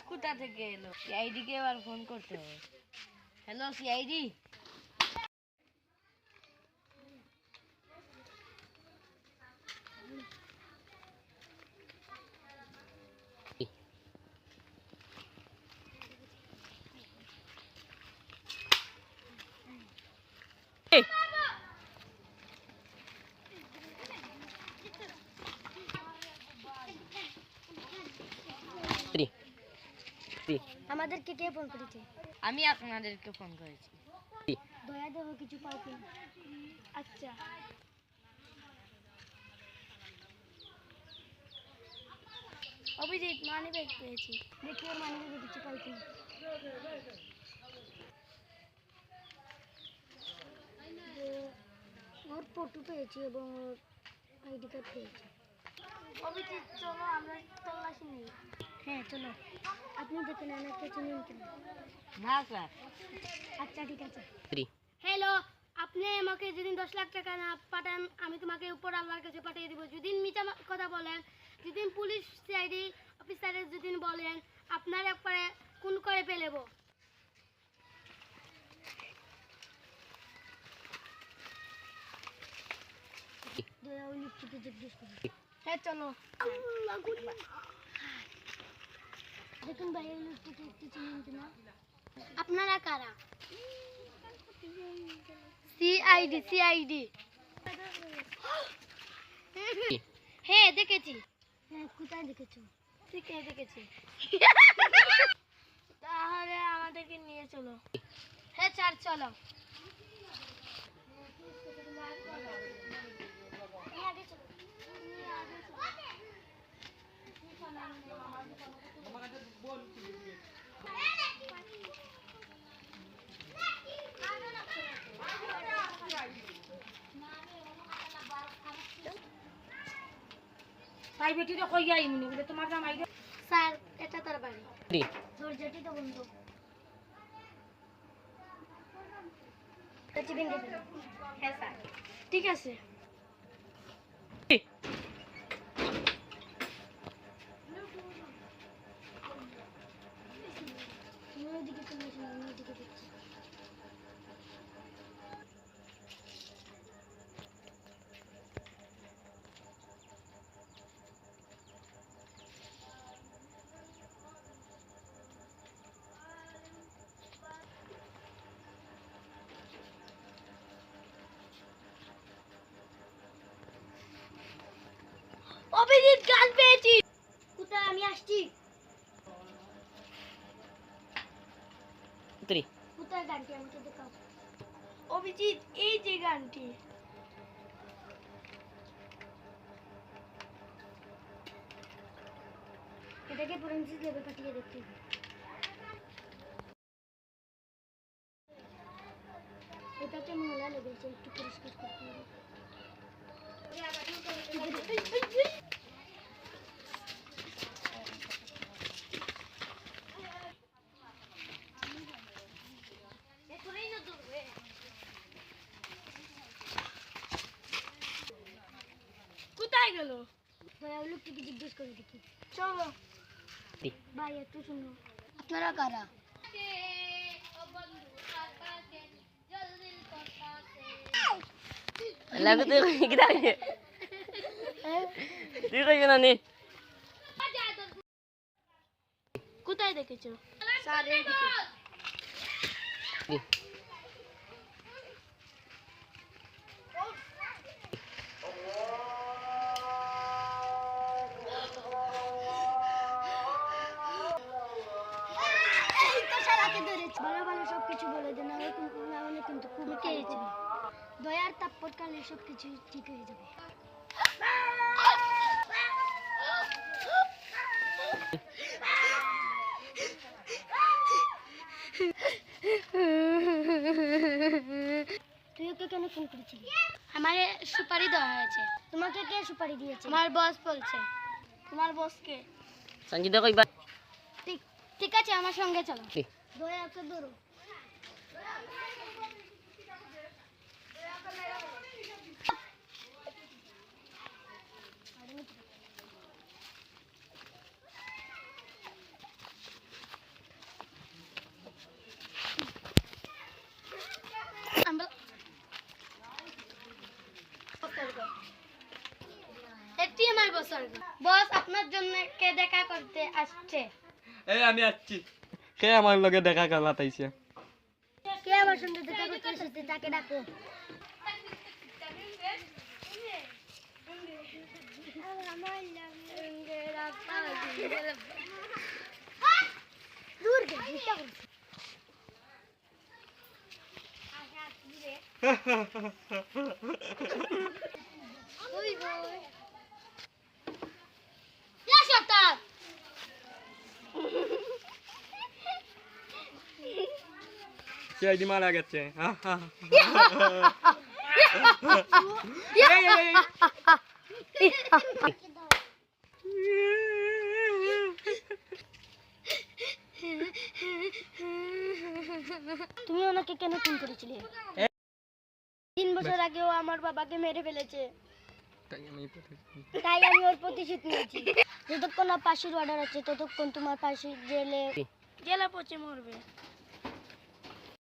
কোথা থেকে এলো? সিআইডি কে এবার ফোন করতে হবে। Hello CID. আমাদেরকে কে ফোন করেছে? আমি আপনাদেরকে ফোন করেছি। দয়া দেহ কিছু পাও কিনা? আচ্ছা অভিজিৎ মানি ব্যাগ পেয়েছি, দেখি ওর মানি ব্যাগে কিছু পাই কিনা। ওর ফটো পেয়েছি এবং ওর আইডি কার্ড পেয়েছি। অভিজিৎ চলো আমরা তল্লাশি নিই। হ্যাঁ চলো। আপনি দেখে নেন একটা চিনেন কিনা। না স্যার। আচ্ছা ঠিক আছে। হ্যালো, আপনি আমাকে যেদিন 10 লাখ টাকা না পাঠান আমি তোমাকে উপর আল্লাহর কাছে পাঠিয়ে দিব। যেদিন মিথ্যা কথা বলেন, যেদিন পুলিশ সিআইডি অফিসারের যেদিন বলেন আপনার একবারে খুন করে ফেলব। দয়া ওই লিপটিকে জিজ্ঞেস করুন। হ্যাঁ চলো। দেখুন ভাই এই লিপটিকে একটু চিনেন কিনা। আপনারা কারা? CID CID. হ্যাঁ দেখেছি। হ্যাঁ কোথায় দেখেছো? ঠিক দেখেছি। তাহলে আমাদেরকে নিয়ে চলো। হ্যাঁ স্যার চলো। তাই বেটিটা কই যাই মনে বলে তোমার জামাই রে। স্যার এটা তার বাড়ি। দরজাটি তো বন্ধ। হ্যাঁ স্যার ঠিক আছে। ওইদিকে চলে আসুন, আমি ওইদিকে দেখছি। অভিজিৎ গান পেয়েছি। কোথায়? আমি আসছি। কোথায় গানটি আমাকে দেখাও। অভিজিৎ এই যে গানটি। এটাকে ফরেনসিক ল্যাবে পাঠিয়ে দেখতে হবে। এটাকে ময়লা লেগেছে, একটু পরিষ্কার করতে হবে। কোথায় গেল? ভাই ওই লোকটিকে জিজ্ঞেস করে দেখি। চলো ভাই একটু শুনো। আপনারা কারা? লাগু তুই কি দাঁড়িয়ে তুই কই না নে। কোথায় দেখেছো? স্যার এইদিকে। ভালো ভালো সবকিছু বলে দেন, না হলে কিন্তু খুব খেয়েছি। দয়ার তাৎপরকালে সবকিছু ঠিক হয়ে যাবে। তুই ওকে কেন ফোন করেছিলি? আমার সুপারি দেওয়া হয়েছে। তোমাকে কে সুপারি দিয়েছে? আমার বস বলছে। তোমার বসকে? সঞ্জিতা কইবা। ঠিক ঠিক আছে আমার সঙ্গে চলো। দয়া ওকে ধরো। বছর। বস আপনার জন্য কে দেখা করতে আসছে? এই আমি আসছি। কে আমার লগে দেখা করতে আইছে? কে আমার সঙ্গে দেখা করতে এসেছে তাকে ডাকো। দূর গে চিন্তা করছি। ওই ওই ইয়া শয়তান সিআইডি মারা গেছে। তুমি ওনাকে কেন খুন করেছিলে? 3 বছর আগেও আমার বাবাকে মেরে ফেলেছে, তাই আমি ওর প্রতিশোধ নিয়েছি। যতক্ষণ না ফাঁসির অর্ডার আছে ততক্ষণ তোমার ফাঁসি জেলে পচে মরবে।